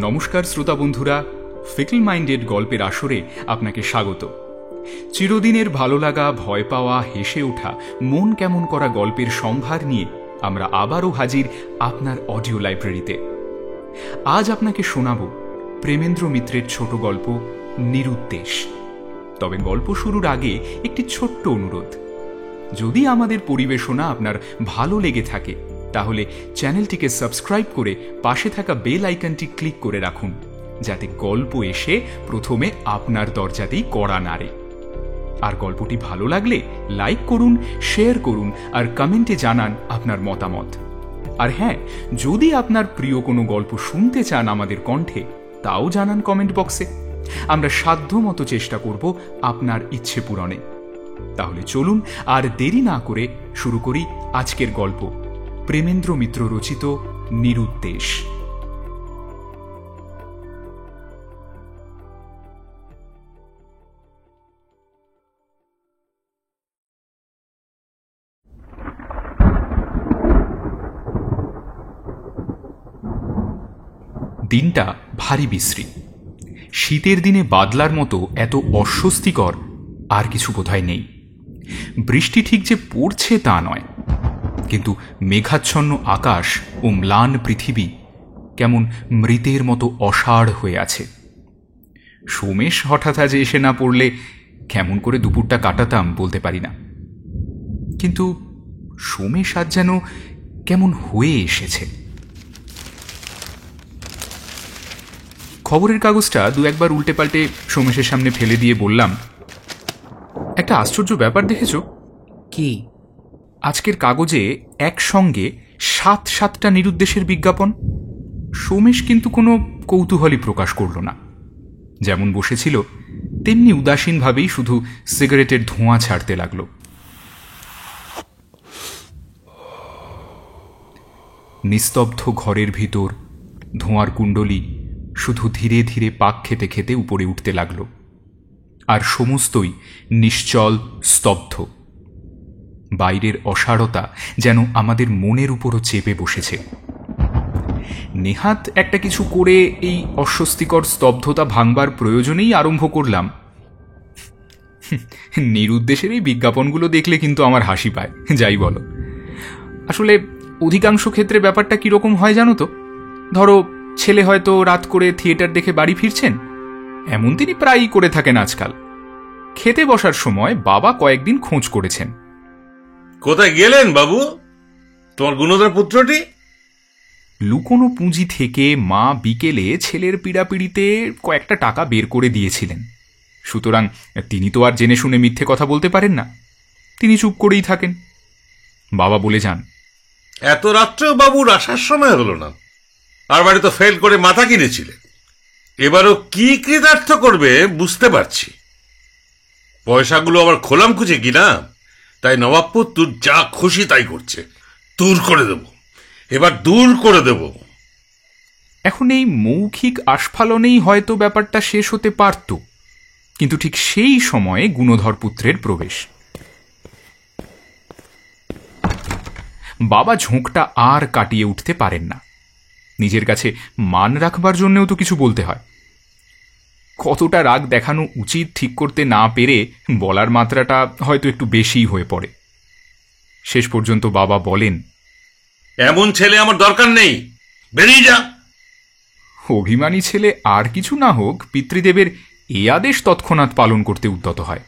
নমস্কার শ্রোতা বন্ধুরা, ফিকল মাইন্ডেড গল্পের আসরে আপনাকে স্বাগত। চিরদিনের ভালো লাগা, ভয় পাওয়া, হেসে ওঠা, মন কেমন করা গল্পের সম্ভার নিয়ে আমরা আবারও হাজির আপনার অডিও লাইব্রেরিতে। আজ আপনাকে শোনাব প্রেমেন্দ্র মিত্রের ছোট গল্প নিরুদ্দেশ। তবে গল্প শুরুর আগে একটি ছোট্ট অনুরোধ, যদি আমাদের পরিবেশনা আপনার ভালো লেগে থাকে তাহলে চ্যানেলটিকে সাবস্ক্রাইব করে পাশে থাকা বেল আইকনটি ক্লিক করে রাখুন, যাতে গল্প এসে প্রথমে আপনার দরজাতেই কড়া নাড়ে। আর গল্পটি ভালো লাগলে লাইক করুন, শেয়ার করুন আর কমেন্টে জানান আপনার মতামত। আর হ্যাঁ, যদি আপনার প্রিয় কোনো গল্প শুনতে চান আমাদের কণ্ঠে, তাও জানান কমেন্ট বক্সে। আমরা সাধ্যমতো চেষ্টা করব আপনার ইচ্ছে পূরণে। তাহলে চলুন আর দেরি না করে শুরু করি আজকের গল্প, প্রেমেন্দ্র মিত্র রচিত নিরুদ্দেশ। দিনটা ভারী বিশ্রী। শীতের দিনে বাদলার মতো এত অস্বস্তিকর আর কিছু বোধহয় নেই। বৃষ্টি ঠিক যে পড়ছে তা নয়, কিন্তু মেঘাচ্ছন্ন আকাশ ও ম্লান পৃথিবী কেমন মৃতের মতো অসাড় হয়ে আছে। সোমেশ হঠাৎ আজ এসে না পড়লে কেমন করে দুপুরটা কাটাতাম বলতে পারি না, কিন্তু সোমেশ আজ যেন কেমন হয়ে এসেছে। খবরের কাগজটা দু একবার উল্টে পাল্টে সোমেশের সামনে ফেলে দিয়ে বললাম, একটা আশ্চর্য ব্যাপার দেখেছ? কি? আজকের কাগজে একসঙ্গে 7টা নিরুদ্দেশের বিজ্ঞাপন। সোমেশ কিন্তু কোনো কৌতূহলী প্রকাশ করল না। যেমন বসেছিল তেমনি উদাসীনভাবেই শুধু সিগারেটের ধোঁয়া ছাড়তে লাগল। নিস্তব্ধ ঘরের ভিতর ধোঁয়ার কুণ্ডলী শুধু ধীরে ধীরে পাক খেতে খেতে উপরে উঠতে লাগল, আর সমস্তই নিশ্চল, স্তব্ধ। বাইরের অসাড়তা যেন আমাদের মনের উপরও চেপে বসেছে। নেহাত একটা কিছু করে এই অস্বস্তিকর স্তব্ধতা ভাঙবার প্রয়োজনেই আরম্ভ করলাম। নিরুদ্দেশের এই বিজ্ঞাপনগুলো দেখলে কিন্তু আমার হাসি পায়, যাই বলো। আসলে অধিকাংশ ক্ষেত্রে ব্যাপারটা কীরকম হয় জানো তো? ধরো, ছেলে হয়তো রাত করে থিয়েটার দেখে বাড়ি ফিরছেন, এমন তিনি প্রায়ই করে থাকেন আজকাল। খেতে বসার সময় বাবা কয়েকদিন খোঁজ করেছেন। কোথায় গেলেন বাবু, তোমার গুণধর পুত্রটি? লুকোনো পুঁজি থেকে মা বিকেলে ছেলের পীড়াপিড়িতে কয়েকটা টাকা বের করে দিয়েছিলেন, সুতরাং তিনি তো আর জেনে শুনে মিথ্যে কথা বলতে পারেন না। তিনি চুপ করেই থাকেন। বাবা বলে যান, এত রাত্রেও বাবুর আসার সময় হলো না, আর বাড়ি তো ফেল করে মাথা কিনেছিলে। এবারও কি কৃতার্থ করবে বুঝতে পারছি। পয়সাগুলো আবার খোলাম খুঁজে কিনা, তাই নবাবপুর তুর যা খুশি তাই করছে। দূর করে দেব, এবার দূর করে দেব। এখন এই মৌখিক আস্ফালনেই হয়তো ব্যাপারটা শেষ হতে পারত, কিন্তু ঠিক সেই সময়ে গুণধর পুত্রের প্রবেশ। বাবা ঝোঁকটা আর কাটিয়ে উঠতে পারেন না। নিজের কাছে মান রাখবার জন্যও তো কিছু বলতে হয়। কতটা রাগ দেখানো উচিত ঠিক করতে না পেরে বলার মাত্রাটা হয়তো একটু বেশিই হয়ে পড়ে। শেষ পর্যন্ত বাবা বলেন, এমন ছেলে আমার দরকার নেই, বেরিয়ে যা। অভিমানী ছেলে আর কিছু না হোক, পিতৃদেবের এ আদেশ তৎক্ষণাৎ পালন করতে উদ্যত হয়।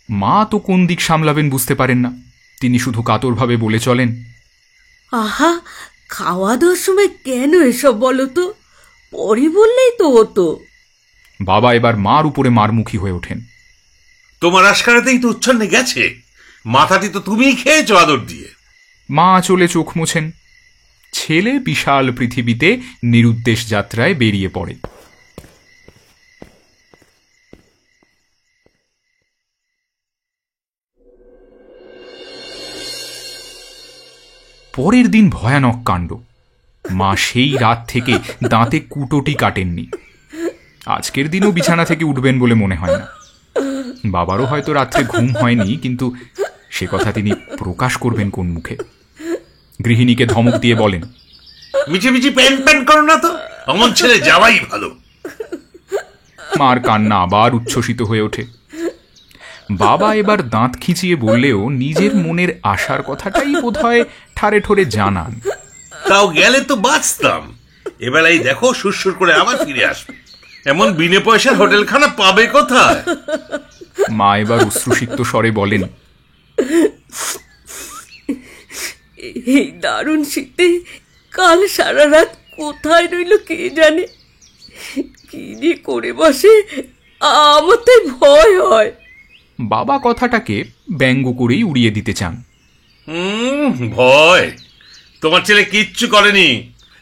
মা তো কোন দিক সামলাবেন বুঝতে পারেন না। তিনি শুধু কাতরভাবে বলে চলেন, আহা, খাওয়া দাওয়ার সময় কেন এসব বলো তো? পরে বললেই তো হতো। বাবা এবার মার উপরে মারমুখী হয়ে ওঠেন। তোমার আশকারাতেই তো উচ্ছন্নে গেছে, মাথাটি তো তুমিই খেয়েছো আদর দিয়ে। মা চলে চোখ মুছেন। ছেলে বিশাল পৃথিবীতে নিরুদ্দেশ যাত্রায় বেরিয়ে পড়ে। পরের দিন ভয়ানক কাণ্ড। মা সেই রাত থেকে দাঁতে কুটোটি কাটেননি। আজকের দিনও বিছানা থেকে উঠবেন বলে মনে হয় না। বাবারও হয়তো রাত্রে ঘুম হয়নি, কিন্তু সে কথা তিনি প্রকাশ করবেন কোন মুখে? গৃহিণীকে ধমক দিয়ে বলেন, মিছি মিছি প্যান প্যান করো না তো, অমন ছেলে যাওয়াই ভালো। মার কান্না আবার উচ্ছ্বসিত হয়ে ওঠে। বাবা এবার দাঁত খিঁচিয়ে বললেও নিজের মনের আশার কথাটাই বোধহয় ঠারে ঠোরে জানান। তাও গেলে তো বাঁচতাম, এবেলাই দেখো সুরসুর করে আবার ফিরে আসবে। এমন বিনে পয়সার হোটেলখানা পাবে কোথায়? মা এবার অশ্রুসিক্ত স্বরে বলেন, এই দারুণ শীতে কাল সারা রাত কোথায় রইল কে জানে। কি যে করে বসে, আমার তাই ভয় হয়। বাবা কথাটাকে ব্যঙ্গ করেই উড়িয়ে দিতে চান। ভয়? তোমার ছেলে কিচ্ছু করেনি,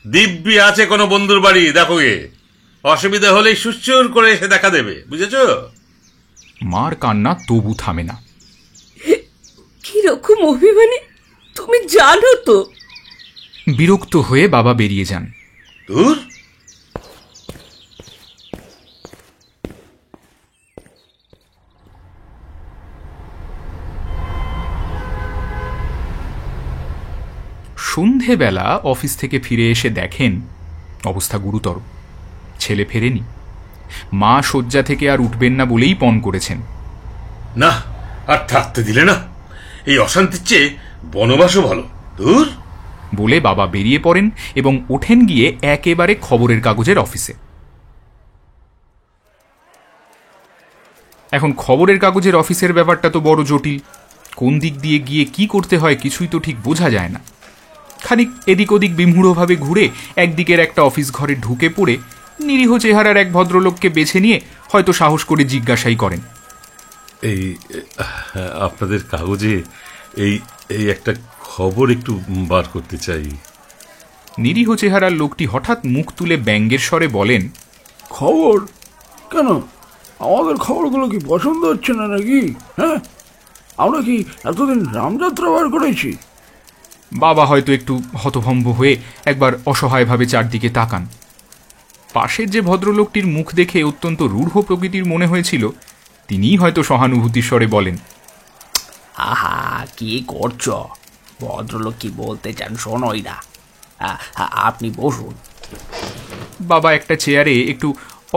দিব্যি আছে কোনো বন্ধুর বাড়ি, দেখো গে। অসুবিধা হলেই সুচ্চুর করে এসে দেখা দেবে, বুঝেছ? মার কান্না তবু থামে না। কিরকম অভিমানী তুমি জানো তো। বিরক্ত হয়ে বাবা বেরিয়ে যান। দূর। সন্ধেবেলা অফিস থেকে ফিরে এসে দেখেন অবস্থা গুরুতর। ছেলে ফেরেনি। মা শয্যা থেকে আর উঠবেন না বলেই পণ করেছেন। না, আর থাকতে দিলে না। এই অশান্তির চেয়ে বনবাসও ভালো। দূর। বলে বাবা বেরিয়ে পড়েন এবং ওঠেন গিয়ে একেবারে খবরের কাগজের অফিসে। এখন খবরের কাগজের অফিসের ব্যাপারটা তো বড় জটিল। কোন দিক দিয়ে গিয়ে কি করতে হয় কিছুই তো ঠিক বোঝা যায় না। খানিক এদিক ওদিক বিমূঢ়ভাবে ঘুরে একদিকের একটা অফিস ঘরে ঢুকে পড়ে নিরীহ চেহারার এক ভদ্রলোককে বেছে নিয়ে হয়তো সাহস করে জিজ্ঞাসাই করেন, এই আপনাদের কাগজে এই এই একটা খবর একটু বার করতে চাই। নিরীহ চেহারার লোকটি হঠাৎ মুখ তুলে ব্যঙ্গের স্বরে বলেন, খবর? কেন, আমাদের খবরগুলো কি পছন্দ হচ্ছে না নাকি? হ্যাঁ, আমরা কি এতদিন রামযাত্রা বার করেছি? বাবা হয়তো একটু হতভম্ব হয়ে একবার অসহায়ভাবে চারদিকে তাকান। পাশের যে ভদ্রলোকটির মুখ দেখে অত্যন্ত রূঢ় প্রকৃতির মনে হয়েছিল, তিনিই হয়তো সহানুভূতির স্বরে বলেন, আহা, কি করছো? ভদ্রলোক কি বলতে চান শোনোই না। আপনি বসুন। বাবা একটা চেয়ারে একটু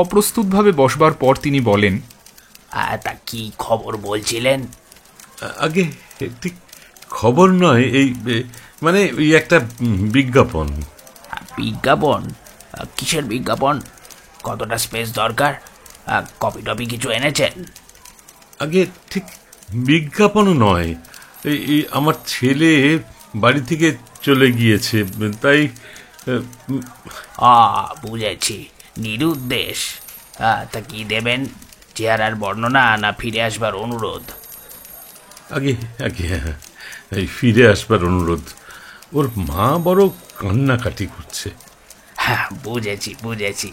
অপ্রস্তুতভাবে বসবার পর তিনি বলেন, তা কি খবর বলছিলেন? আগে ঠিক খবর নয়, এই মানে এই একটা বিজ্ঞাপন। বিজ্ঞাপন? কিসের বিজ্ঞাপন? কতটা স্পেস দরকার? কপি টপি কিছু এনেছেন? আগে ঠিক বিজ্ঞাপনও নয়, এই আমার ছেলে বাড়ি থেকে চলে গিয়েছে, তাই। বুঝেছি, নিরুদ্দেশ। তা কি দেবেন? চেহারার বর্ণনা না ফিরে আসবার অনুরোধ? আগে আগে এই ফিরে আসবার অনুরোধ। ওর মা বড় কান্নাকাটি করছে। হ্যাঁ, বুঝেছি বুঝেছি।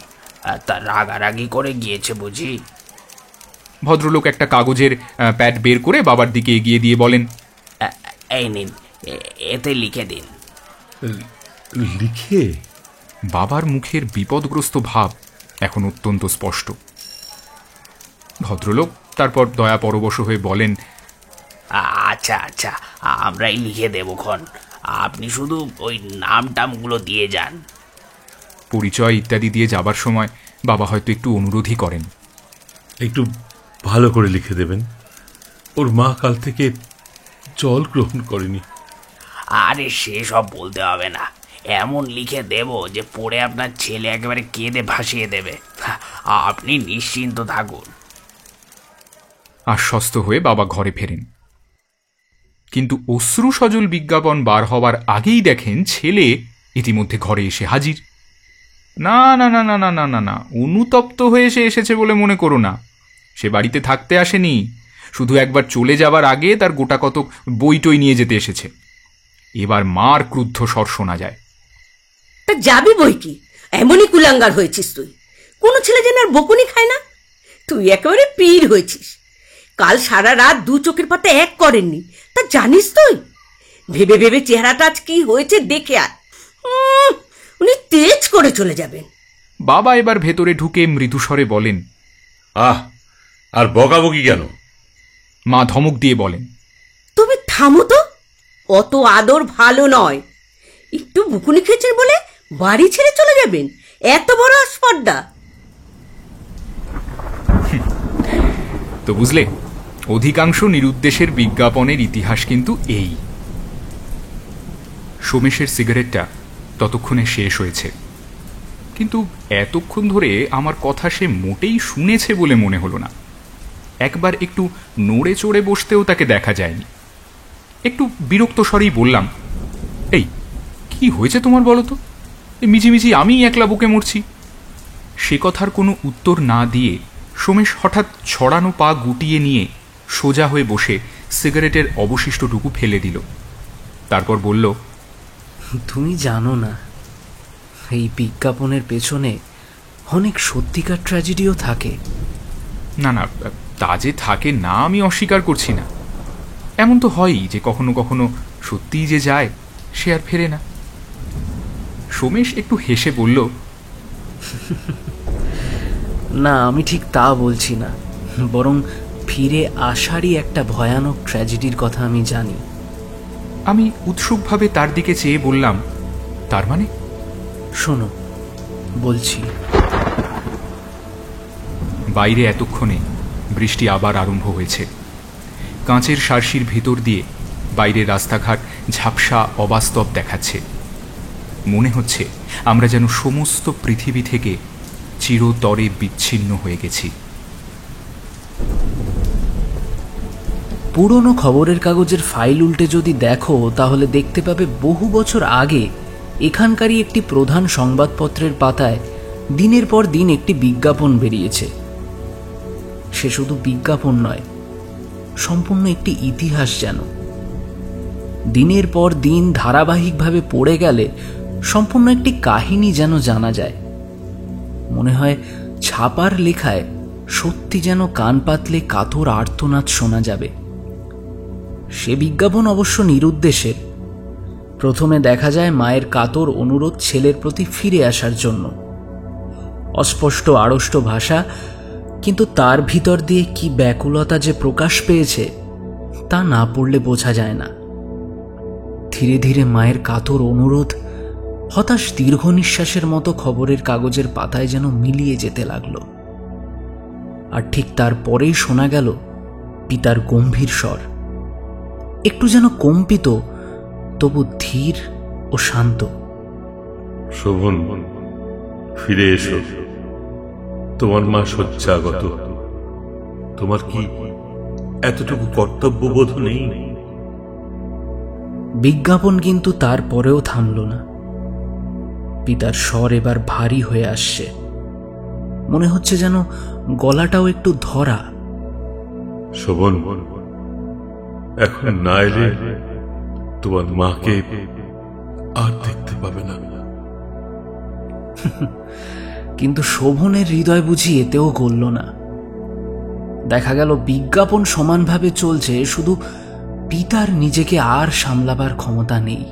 তা রাগারাগি করে গিয়েছে বুঝি? ভদ্রলোক একটা কাগজের প্যাড বের করে বাবার দিকে এগিয়ে দিয়ে বলেন, এই নিন, এতে লিখে দিন। লিখে? বাবার মুখের বিপদগ্রস্ত ভাব এখন অত্যন্ত স্পষ্ট। ভদ্রলোক তারপর দয়া পরবশ হয়ে বলেন, আচ্ছা আচ্ছা, আমরাই লিখে দেবক্ষণ। আপনি শুধু ওই নাম টামগুলো দিয়ে যান। পরিচয় ইত্যাদি দিয়ে যাবার সময় বাবা হয়তো একটু অনুরোধই করেন, একটু ভালো করে লিখে দেবেন। ওর মা কাল থেকে জল গ্রহণ করেনি। আরে সেসব বলতে হবে না, এমন লিখে দেব যে পড়ে আপনার ছেলে একেবারে কেঁদে ভাসিয়ে দেবে। আপনি নিশ্চিন্ত থাকুন। আশ্বস্ত হয়ে বাবা ঘরে ফেরেন। কিন্তু অশ্রু সজল বিজ্ঞাপন বার হওয়ার আগেই দেখেন ছেলে ইতিমধ্যে ঘরে এসে হাজির। না না না না না না না না, অনুতপ্ত হয়ে সে এসেছে বলে মনে করো না। সে বাড়িতে থাকতে আসেনি, শুধু একবার চলে যাবার আগে তার গোটা কতক বইটই নিয়ে যেতে এসেছে। এবার মার ক্রুদ্ধ স্বর শোনা যায়, তা যাবি বই কি? এমনই কুলাঙ্গার হয়েছিস তুই। কোনো ছেলে যেন আর বকুনি খায় না। তুই একেবারে পীর হয়েছিস। কাল সারা রাত দু চোখের পাতা এক করেননি, তা জানিস তুই? ভেবে ভেবে চেহারাটা আজ কি হয়েছে দেখে আর উনি তেজ করে চলে যাবেন। বাবা এবার ভেতরে ঢুকে মৃদুস্বরে বলেন, আর বকাবকি কেন? মা ধমক দিয়ে বলেন, তুমি থামো তো, অত আদর ভালো নয়। একটু বুকুনি খেয়েছেন বলে বাড়ি ছেড়ে চলে যাবেন? এত বড় স্পর্ধা! তো বুঝলে, অধিকাংশ নিরুদ্দেশের বিজ্ঞাপনের ইতিহাস কিন্তু এই। সোমেশের সিগারেটটা ততক্ষণে শেষ হয়েছে, কিন্তু এতক্ষণ ধরে আমার কথা সে মোটেই শুনেছে বলে মনে হলো না। একবার একটু নড়ে চড়ে বসতেও তাকে দেখা যায়নি। একটু বিরক্ত স্বরেই বললাম, এই কি হয়েছে তোমার বলো তো? মিছিমিছি আমি একলা বুকে মরছি। সে কথার কোনো উত্তর না দিয়ে সোমেশ হঠাৎ ছড়ানো পা গুটিয়ে নিয়ে সোজা হয়ে বসে সিগারেটের অবশিষ্টটুকু ফেলে দিল। তারপর বলল, তুমি জানো না, এই বিজ্ঞাপনের পেছনে অনেক সত্যিকার ট্র্যাজেডিও থাকে। না না, তা যে থাকে না আমি অস্বীকার করছি না। এমন তো হয়ই যে কখনো কখনো সত্যিই যে যায় সে আর ফেরে না। সোমেশ একটু হেসে বলল, না, আমি ঠিক তা বলছি না, বরং ফিরে আসারই একটা ভয়ানক ট্র্যাজেডির কথা আমি জানি। আমি উৎসুকভাবে তার দিকে চেয়ে বললাম, তার মানে? শোনো, বলছি। বাইরে এতক্ষণে বৃষ্টি আবার আরম্ভ হয়েছে। কাঁচের সার্সির ভিতর দিয়ে বাইরের রাস্তাঘাট ঝাপসা অবাস্তব দেখাচ্ছে। মনে হচ্ছে আমরা যেন সমস্ত পৃথিবী থেকে চিরতরে বিচ্ছিন্ন হয়ে গেছি। পুরনো খবরের কাগজের ফাইল উল্টে যদি দেখো, তাহলে দেখতে পাবে বহু বছর আগে এখানকারই একটি প্রধান সংবাদপত্রের পাতায় দিনের পর দিন একটি বিজ্ঞাপন বেরিয়েছে। সে শুধু বিজ্ঞাপন নয়, সম্পূর্ণ একটি ইতিহাস যেন। দিনের পর দিন ধারাবাহিকভাবে পড়ে গেলে সম্পূর্ণ একটি কাহিনী যেন জানা যায়। মনে হয় ছাপার লেখায় সত্যি যেন কান পাতলে কাতর আর্তনাদ শোনা যাবে। সে বিজ্ঞাপন অবশ্য নিরুদ্দেশের। প্রথমে দেখা যায় মায়ের কাতর অনুরোধ ছেলের প্রতি ফিরে আসার জন্য। অস্পষ্ট আড়ষ্ট ভাষা, কিন্তু তার ভিতর দিয়ে কি ব্যাকুলতা যে প্রকাশ পেয়েছে তা না পড়লে বোঝা যায় না। ধীরে ধীরে মায়ের কাতর অনুরোধ হতাশ দীর্ঘ নিঃশ্বাসের মতো খবরের কাগজের পাতায় যেন মিলিয়ে যেতে লাগলো। আর ঠিক তারপরেই শোনা গেল পিতার গম্ভীর স্বর, একটু যেন কম্পিত, তবু ধীর ও শান্ত। শোভন, ফিরে এসো। তোমার মা শয্যাগত। তোমার কি এতটুকু কর্তব্যবোধ নেই? বিজ্ঞাপন কিন্তু তারপরেও থামল না। পিতার স্বর এবার ভারী হয়ে আসছে। মনে হচ্ছে যেন গলাটাও একটু ধরা। শোভন, এখন না এলে তোমার মাকে আর দেখতে পাবে না। কিন্তু শোভনের হৃদয় বুঝি এতেও গলল না। দেখা গেল বিজ্ঞাপন সমানভাবে চলছে, শুধু পিতার নিজেকে আর সামলাবার ক্ষমতা নেই।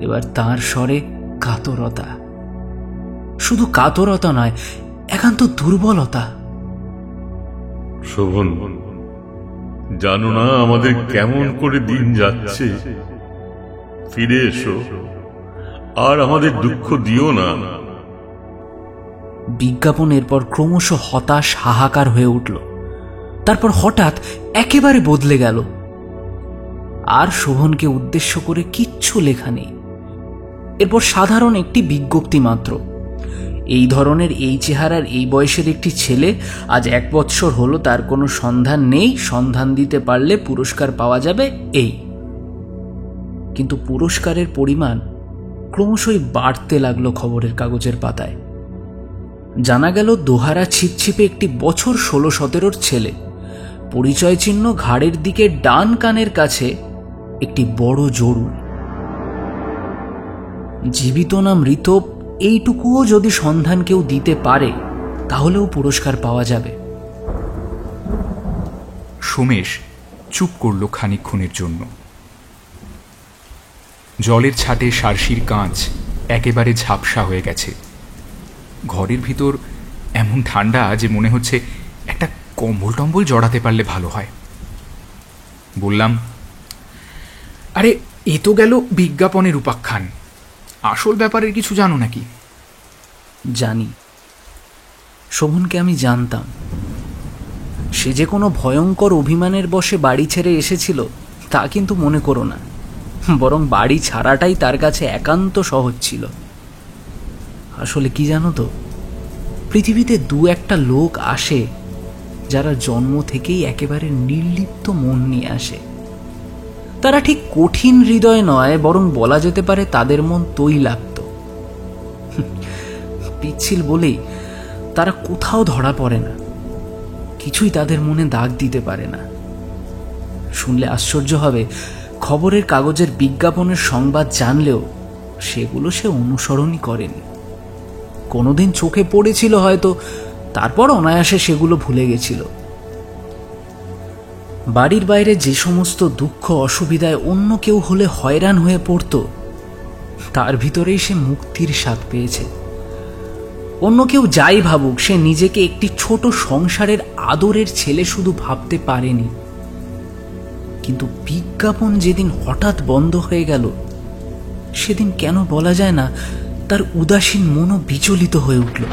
এবার তার স্বরে কাতরতা, শুধু কাতরতা নয়, একান্ত দুর্বলতা। শোভন, জানো না আমাদের কেমন করে দিন যাচ্ছে? ফিরে এসো, আর আমাদের দুঃখ দিও না। বিজ্ঞাপন এরপর ক্রমশ হতাশ হাহাকার হয়ে উঠল। তারপর হঠাৎ একেবারে বদলে গেল। আর শোভনকে উদ্দেশ্য করে কিচ্ছু লেখা নেই। এরপর সাধারণ একটি বিজ্ঞপ্তি মাত্র, এই ধরনের, এই চেহারার, এই বয়সের একটি ছেলে, আজ 1 বৎসর হলো তার কোনো সন্ধান নেই, সন্ধান দিতে পারলে পুরস্কার পাওয়া যাবে, এই। কিন্তু পুরস্কারের পরিমাণ ক্রমশই বাড়তে লাগলো খবরের কাগজের পাতায়। জানা গেল দোহারা ছিপছিপে একটি বছর 16-17 ছেলে, পরিচয় চিহ্ন ঘাড়ের দিকে ডান কানের কাছে একটি বড় জরুল। জীবিত না মৃত এইটুকুও যদি সন্ধান কেউ দিতে পারে তাহলেও পুরস্কার পাওয়া যাবে। সোমেশ চুপ করল খানিকক্ষণের জন্য। জলের ছাটে সার্সির কাঁচ একেবারে ঝাপসা হয়ে গেছে। ঘরের ভিতর এমন ঠান্ডা যে মনে হচ্ছে একটা কম্বল টম্বল জড়াতে পারলে ভালো হয়। বললাম, আরে এ তো গেল বিজ্ঞাপনের উপাখ্যান, আসল ব্যাপারের কিছু জানো নাকি? জানি, শোভনকে আমি জানতাম। সে যে কোনো ভয়ঙ্কর অভিমানের বশে বাড়ি ছেড়ে এসেছিল তা কিন্তু মনে করো না, বরং বাড়ি ছাড়াটাই তার কাছে একান্ত সহজ ছিল। আসলে কি জানো তো, পৃথিবীতে দু একটা লোক আসে যারা জন্ম থেকেই একেবারে নির্লিপ্ত মন নিয়ে আসে। তারা ঠিক কঠিন হৃদয় নয়, বরং বলা যেতে পারে তাদের মন তৈলাক্ত। পিচ্ছিল বলেই তারা কোথাও ধরা পড়ে না, কিছুই তাদের মনে দাগ দিতে পারে না। শুনলে আশ্চর্য হবে, খবরের কাগজের বিজ্ঞাপনের সংবাদ জানলেও সেগুলো সে অনুসরণই করেনি। কোনোদিন চোখে পড়েছিল হয়তো, তারপর অনায়াসে সেগুলো ভুলে গেছিল। বাড়ির বাইরে যে সমস্ত দুঃখ অসুবিধায় অন্য কেউ হলে হয়রান হয়ে পড়ত, তার ভিতরেই সে মুক্তির স্বাদ পেয়েছে। অন্য কেউ যাই ভাবুক, সে নিজেকে একটি ছোট সংসারের আদরের ছেলে শুধু ভাবতে পারেনি। কিন্তু বিজ্ঞাপন যেদিন হঠাৎ বন্ধ হয়ে গেল, সেদিন কেন বলা যায় না তার উদাসীন মনও বিচলিত হয়ে উঠল।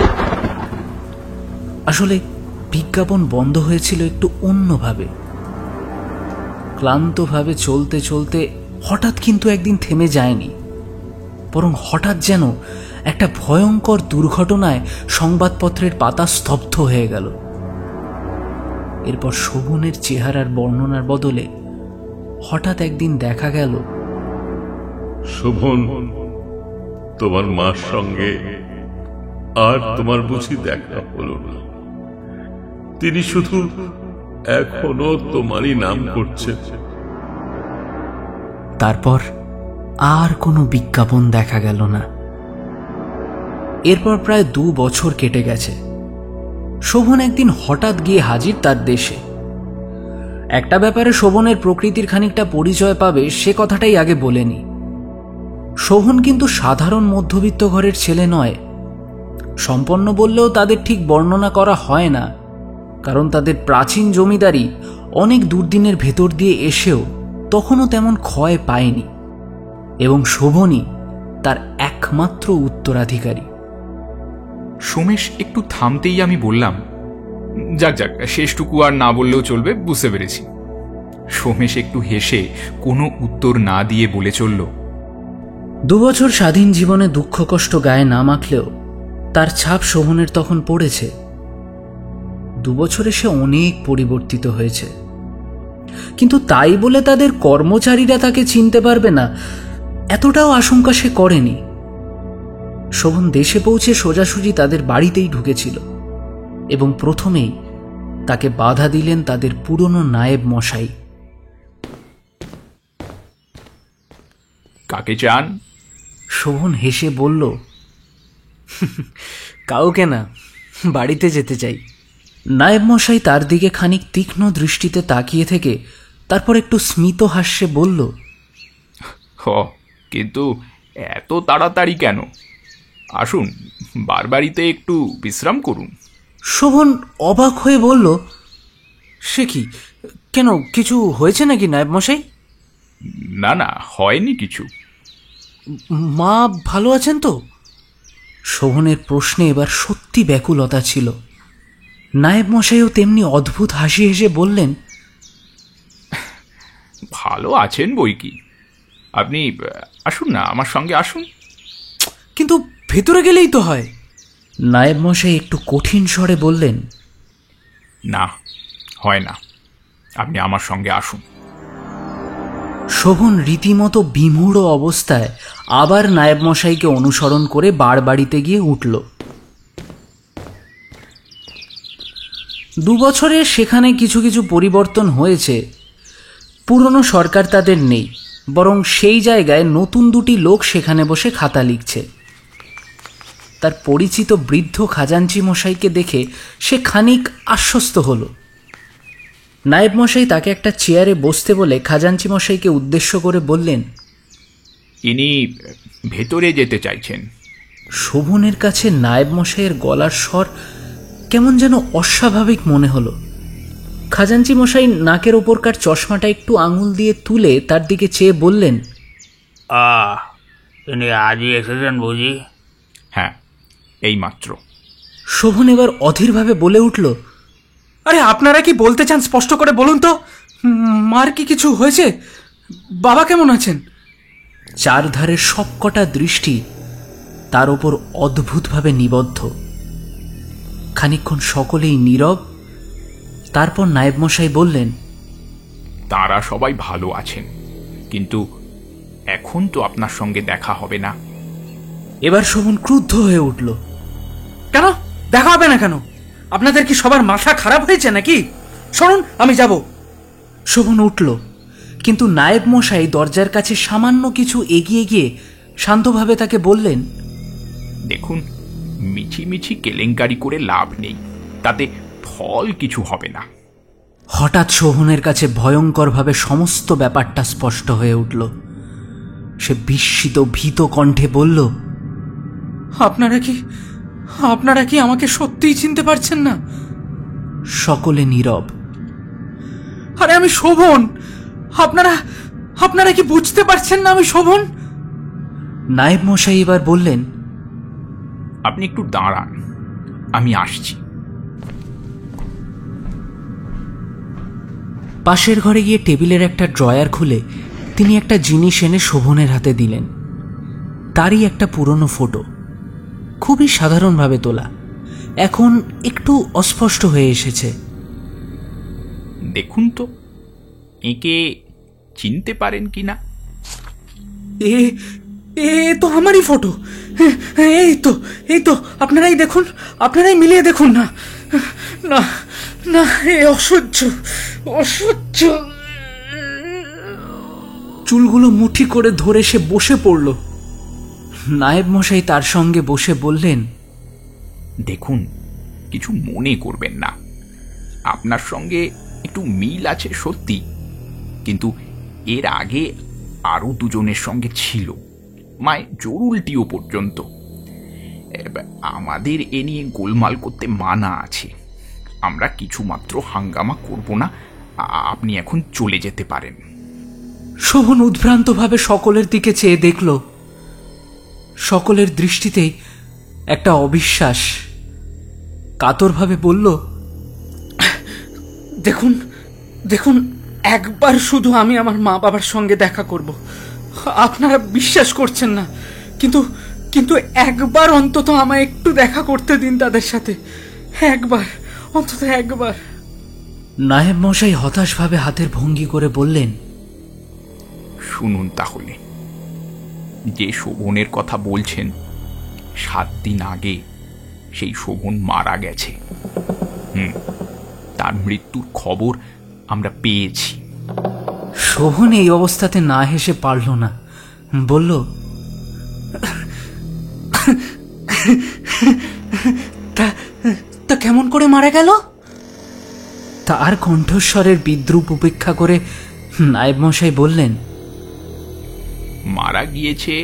আসলে বিজ্ঞাপন বন্ধ হয়েছিল একটু অন্যভাবে। ক্লান্তভাবে চলতে চলতে হঠাৎ কিন্তু একদিন থেমে যায়নি, বরং হঠাৎ যেন একটা ভয়ঙ্কর দুর্ঘটনায় সংবাদপত্রের পাতা স্তব্ধ হয়ে গেল। এরপর শোভনের চেহারার বর্ণনার বদলে হঠাৎ একদিন দেখা গেল, শোভন, তোমার মার সঙ্গে আর তোমার বুঝি দেখা হলো না? তিনি শুধু এখনো তোমারই নাম করছে। তারপর আর কোনো বিজ্ঞাপন দেখা গেল না। এরপর প্রায় 2 বছর কেটে গেছে। শোভন একদিন হঠাৎ গিয়ে হাজির তার দেশে। একটা ব্যাপারে শোভনের প্রকৃতির খানিকটা পরিচয় পাবে, সে কথাটাই আগে বলেনি। শোভন কিন্তু সাধারণ মধ্যবিত্ত ঘরের ছেলে নয়। সম্পন্ন বললেও তাদের ঠিক বর্ণনা করা হয় না, কারণ তাদের প্রাচীন জমিদারি অনেক দুর্দিনের ভেতর দিয়ে এসেও তখনও তেমন ক্ষয় পায়নি, এবং শোভনই তার একমাত্র উত্তরাধিকারী। সোমেশ একটু থামতেই আমি বললাম, যাক যাক, শেষটুকু আর না বললেও চলবে, বুঝতে পেরেছি। সোমেশ একটু হেসে কোনো উত্তর না দিয়ে বলে চলল, 2 বছর স্বাধীন জীবনে দুঃখ কষ্ট গায়ে না মাখলেও তার ছাপ শোভনের তখন পড়েছে। 2 বছরে সে অনেক পরিবর্তিত হয়েছে, কিন্তু তাই বলে তাদের কর্মচারীরা তাকে চিনতে পারবে না এতটাও আশঙ্কা সে করেনি। শোভন দেশে পৌঁছে সোজাসুজি তাদের বাড়িতেই ঢুকেছিল, এবং প্রথমেই তাকে বাধা দিলেন তাদের পুরনো নায়েব মশাই। কাকে চান? শোভন হেসে বলল, কাউকে না, বাড়িতে যেতে চাই। নায়েব মশাই তার দিকে খানিক তীক্ষ্ণ দৃষ্টিতে তাকিয়ে থেকে তারপর একটু স্মিত হাস্যে বলল, কিন্তু এত তাড়াতাড়ি কেন? আসুন, বারবারিতে একটু বিশ্রাম করুন। শোভন অবাক হয়ে বলল, সে কি, কেন, কিছু হয়েছে নাকি নায়েব মশাই? না না, হয়নি কিছু। মা ভালো আছেন তো? শোভনের প্রশ্নে এবার সত্যি ব্যাকুলতা ছিল। নায়েব মশাইও তেমনি অদ্ভুত হাসি হেসে বললেন, ভালো আছেন বই কি। আপনি আসুন না, আমার সঙ্গে আসুন। কিন্তু ভেতরে গেলেই তো হয়। নায়েব মশাই একটু কঠিন স্বরে বললেন, না, হয় না, আপনি আমার সঙ্গে আসুন। শোভন রীতিমতো বিমূঢ় অবস্থায় আবার নায়েব মশাইকে অনুসরণ করে বাড়িতে গিয়ে উঠল। 2 বছরে সেখানে কিছু কিছু পরিবর্তন হয়েছে। পুরনো সরকার তাদের নেই, বরং সেই জায়গায় নতুন 2টি লোক সেখানে বসে খাতা লিখছে। তার পরিচিত বৃদ্ধ খাজাঞ্চি মশাইকে দেখে সে খানিক আশ্বস্ত হল। নায়েব মশাই তাকে একটা চেয়ারে বসতে বলে খাজাঞ্চি মশাইকে উদ্দেশ্য করে বললেন, ইনি ভেতরে যেতে চাইছেন। শোভনের কাছে নায়েব মশাইয়ের গলার স্বর কেমন যেন অস্বাভাবিক মনে হলো। খাজাঞ্চি মশাই নাকের ওপরকার চশমাটা একটু আঙুল দিয়ে তুলে তার দিকে চেয়ে বললেন, ইনি আজই এসেছেন বুঝি? হ্যাঁ, এইমাত্র। শোভন এবার অধীরভাবে বলে উঠল, আরে আপনারা কি বলতে চান স্পষ্ট করে বলুন তো। মার কি কিছু হয়েছে? বাবা কেমন আছেন? চারধারের সবকটা দৃষ্টি তার ওপর অদ্ভুতভাবে নিবদ্ধ। খানিকক্ষণ সকলেই নীরব। তারপর নায়েব মশাই বললেন, তারা সবাই ভালো আছেন, কিন্তু এখন তো আপনার সঙ্গে দেখা হবে না। এবার শোভন ক্রুদ্ধ হয়ে উঠল। কেন দেখা হবে না কেন? আপনাদের কি সবার মাথা খারাপ হয়েছে নাকি? শুনুন, আমি যাব। শোভন উঠল, কিন্তু নায়েব মশাই দরজার কাছে সামান্য কিছু এগিয়ে গিয়ে শান্তভাবে তাকে বললেন, দেখুন, মিছিমিছি কেলেঙ্কারি করে লাভ নেই, তাতে ফল কিছু হবে না। হঠাৎ শোভনের কাছে ভয়ঙ্করভাবে সমস্ত ব্যাপারটা স্পষ্ট হয়ে উঠল। সে বিস্মিত ভীত কণ্ঠে বলল, আপনারা কি আমাকে সত্যিই চিনতে পারছেন না? সকলে নীরব। আরে আমি শোভন। আপনারা কি বুঝতে পারছেন না আমি শোভন? নায়েব মশাই এবার বললেন, আপনি একটু দাঁড়ান, আমি আসছি। পাশের ঘরে গিয়ে টেবিলের একটা ড্রয়ার খুলে তিনি একটা জিনিস এনে শোভনের হাতে দিলেন। তারই একটা পুরনো ফটো, খুবই সাধারণভাবে তোলা, এখন একটু অস্পষ্ট হয়ে এসেছে। দেখুন তো, একে চিনতে পারেন কিনা? এ তো আমারই ফটো। এই তো আপনারাই দেখুন, আপনারাই মিলিয়ে দেখুন না। না না, এ অসহ্য। চুলগুলো মুঠি করে ধরে সে বসে পড়ল। নায়েব মশাই তার সঙ্গে বসে বললেন, দেখুন, কিছু মনে করবেন না, আপনার সঙ্গে একটু মিল আছে সত্যি, কিন্তু এর আগে আরো দুজনের সঙ্গে ছিল, মায় জরুলটিও পর্যন্ত। আমাদের এ নিয়ে গোলমাল করতে মানা আছে, আমরা কিছুমাত্র হাঙ্গামা করব না, আপনি এখন চলে যেতে পারেন। শোভন উদ্ভ্রান্তভাবে সকলের দিকে চেয়ে দেখল। সকলের দৃষ্টিতেই একটা অবিশ্বাস। কাতরভাবে বলল, দেখুন, একবার শুধু আমি আমার মা বাবার সঙ্গে দেখা করব। আপনারা বিশ্বাস করছেন না, কিন্তু একবার অন্তত আমায় একটু দেখা করতে দিন তাদের সাথে। অন্তত একবার। নায়েব মশাই হতাশভাবে হাতের ভঙ্গি করে বললেন, শুনুন তাহলে, যে শোভনের কথা বলছেন, 7 দিন আগে সেই শোভন মারা গেছে। তার মৃত্যুর খবর আমরা পেয়েছি। শোভন এই অবস্থাতে না হেসে পারল না, বলল, তা কেমন করে মারা গেল? তার কণ্ঠস্বরের বিদ্রুপ উপেক্ষা করে নায়েব মশাই বললেন, মারা গিয়েছে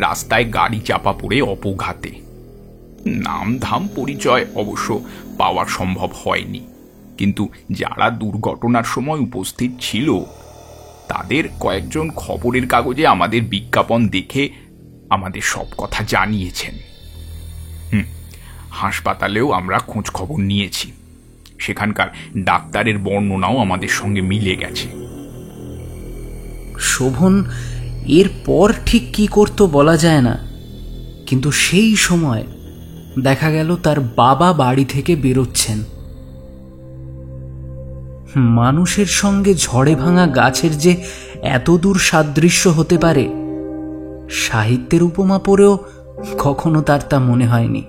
রাস্তায় গাড়ি চাপা পড়ে অপঘাতে। নাম ধাম পরিচয় অবশ্য পাওয়া সম্ভব হয়নি, কিন্তু যারা দুর্ঘটনার সময় উপস্থিত ছিল তাদের কয়েকজন খবরের কাগজে আমাদের বিজ্ঞাপন দেখে আমাদের সব কথা জানিয়েছেন। হাসপাতালেও আমরা খোঁজ খবর নিয়েছি, সেখানকার ডাক্তারের বর্ণনাও আমাদের সঙ্গে মিলে গেছে। শোভন এরপর ঠিক কি করত বলা যায় না, কিন্তু সেই সময় দেখা গেল তার বাবা বাড়ি থেকে বেরোচ্ছেন। মানুষের সঙ্গে ঝড়ে ভাঙা গাছের যে এত দূর সাদৃশ্য হতে পারে, সাহিত্যের উপমা পড়েও কখনো তার তা মনে হয়নি।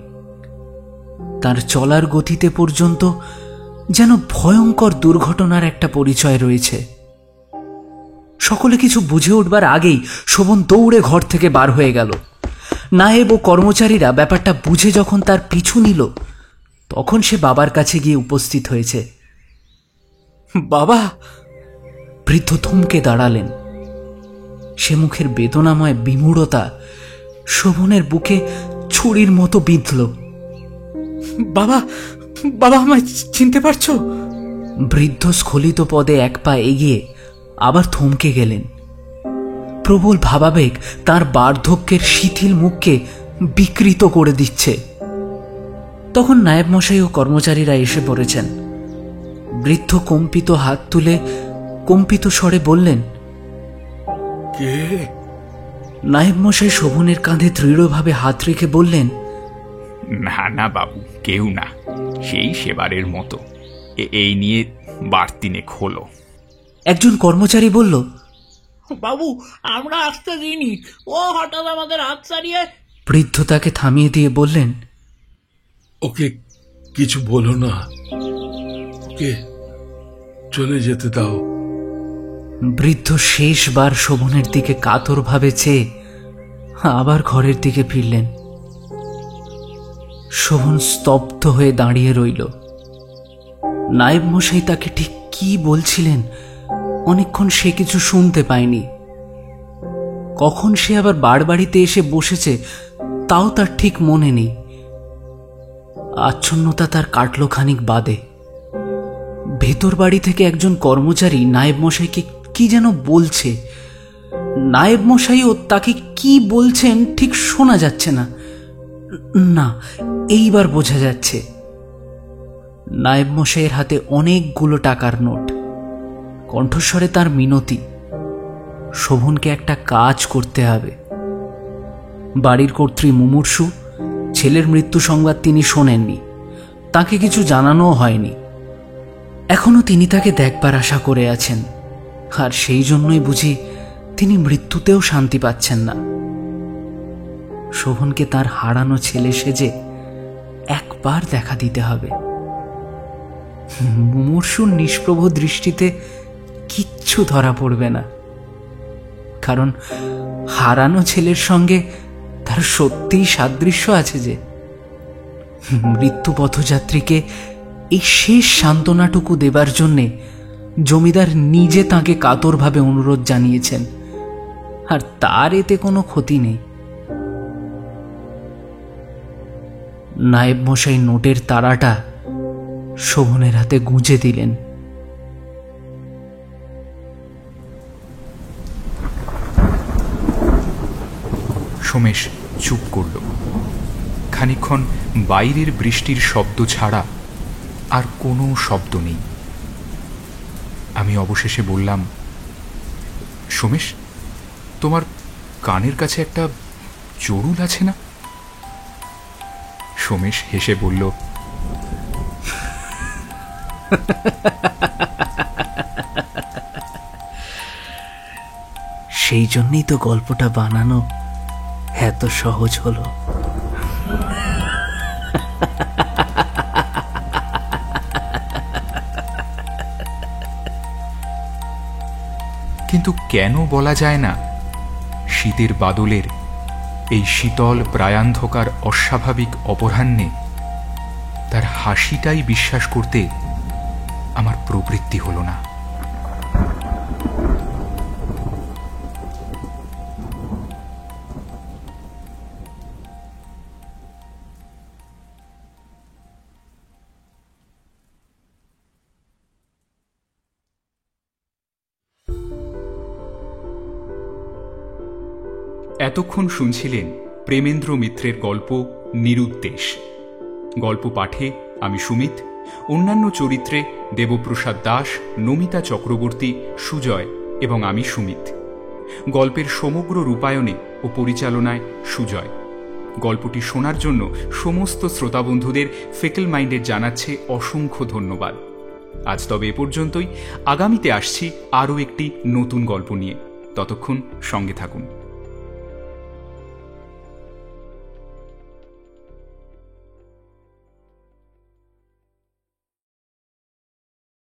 তার চলার গতিতে পর্যন্ত যেন ভয়ঙ্কর দুর্ঘটনার একটা পরিচয় রয়েছে। সকলে কিছু বুঝে উঠবার আগেই শোভন দৌড়ে ঘর থেকে বার হয়ে গেল। নায়েব ও কর্মচারীরা ব্যাপারটা বুঝে যখন তার পিছু নিল, তখন সে বাবার কাছে গিয়ে উপস্থিত হয়েছে। বাবা! বৃদ্ধ থমকে দাঁড়ালেন। সে মুখের বেদনাময় বিমূঢ়তা শোভনের বুকে ছুরির মতো বিঁধল। বাবা, আমায় চিনতে পারছো? বৃদ্ধ স্খলিত পদে এক পা এগিয়ে আবার থমকে গেলেন। প্রবল ভাবাবেগ তার বার্ধক্যের শিথিল মুখকে বিকৃত করে দিচ্ছে। তখন নায়েব মশাই ও কর্মচারীরা এসে পড়েছেন। বৃদ্ধ কম্পিত হাত তুলে কম্পিত স্বরে বললেন, কে? নায়েব মশাই শোভনের কাঁধে দৃঢ়ভাবে হাত রেখে বললেন, না না বাবু, কেউ না, সেই সেবারের মতো। এই নিয়ে বাড়তিনেক হলো। একজন কর্মচারী বলল, বাবু, আমরা আসতে দিইনি, ও হঠাৎ আমাদের হাত ছাড়িয়ে। বৃদ্ধ তাকে থামিয়ে দিয়ে বললেন, ওকে কিছু বলো না, ওকে চলে যেতে দাও। বৃদ্ধ শেষবার শোভনের দিকে কাতরভাবে চেয়ে আবার ঘরের দিকে ফিরলেন। শোভন স্তব্ধ হয়ে দাঁড়িয়ে রইল। নায়েব মশাই তাকে ঠিক কি বলছিলেন অনেকক্ষণ সে কিছু শুনতে পায়নি। কখন সে আবার বাড়বাড়িতে এসে বসেছে তাও তার ঠিক মনে নেই। আচ্ছন্নতা তার কাটল খানিক বাদে। ভেতর বাড়ি থেকে একজন কর্মচারী নায়েব মশাইকে কি যেন বলছে। নায়েব মশাইও তাকে কি বলছেন ঠিক শোনা যাচ্ছে না। না, এইবার বোঝা যাচ্ছে। নায়েব মশাইয়ের হাতে অনেকগুলো টাকার নোট। কণ্ঠস্বরে তার মিনতি, শোভনকে একটা কাজ করতে হবে। বাড়ির কর্ত্রী মুমূর্ষু, ছেলের মৃত্যু সংবাদ তিনি শোনেননি, তাকে কিছু জানানোও হয়নি। এখনো তিনি তাকে দেখবার আশা করে আছেন, আর সেই জন্যই বুঝি তিনি মৃত্যুতেও শান্তি পাচ্ছেন না। শোভনকে তার হারানো ছেলে সেজে একবার দেখা দিতে হবে। মুমূর্ষুর নিষ্প্রভ দৃষ্টিতে কিচ্ছু ধরা পড়বে না, কারণ হারানো ছেলের সঙ্গে তার সত্যিই সাদৃশ্য আছে। যে মৃত্যু পথযাত্রীকে এই শেষ সান্ত্বনাটুকু দেবার জন্যে জমিদার নিজে তাকে কাতরভাবে অনুরোধ জানিয়েছেন, আর তার এতে কোনো ক্ষতি নেই। নায়েব মশাই নোটের তারাটা শোভনের হাতে গুঁজে দিলেন। সোমেশ চুপ করল। খানিকক্ষণ বাইরের বৃষ্টির শব্দ ছাড়া আর কোনো শব্দ নেই। আমি অবশেষে বললাম, সোমেশ, তোমার কানের কাছে একটা জরুল আছে না? সোমেশ হেসে বলল, সেই জন্যই তো গল্পটা বানানো এত সহজ হলো। কিন্তু কেন বলা যায় না, শীতের বাদলের এই শীতল প্রায়ান্ধকার অস্বাভাবিক অপরাহ্নে তার হাসিটাই বিশ্বাস করতে আমার প্রবৃত্তি হল না। এতক্ষণ শুনছিলেন প্রেমেন্দ্র মিত্রের গল্প নিরুদ্দেশ। গল্প পাঠে আমি সুমিত, অন্যান্য চরিত্রে দেবপ্রসাদ দাস, নমিতা চক্রবর্তী, সুজয় এবং আমি সুমিত। গল্পের সমগ্র রূপায়ণে ও পরিচালনায় সুজয়। গল্পটি শোনার জন্য সমস্ত শ্রোতাবন্ধুদের ফিকল মাইন্ডের জানাচ্ছে অসংখ্য ধন্যবাদ। আজ তবে এ পর্যন্তই। আগামীতে আসছি আরও একটি নতুন গল্প নিয়ে। ততক্ষণ সঙ্গে থাকুন।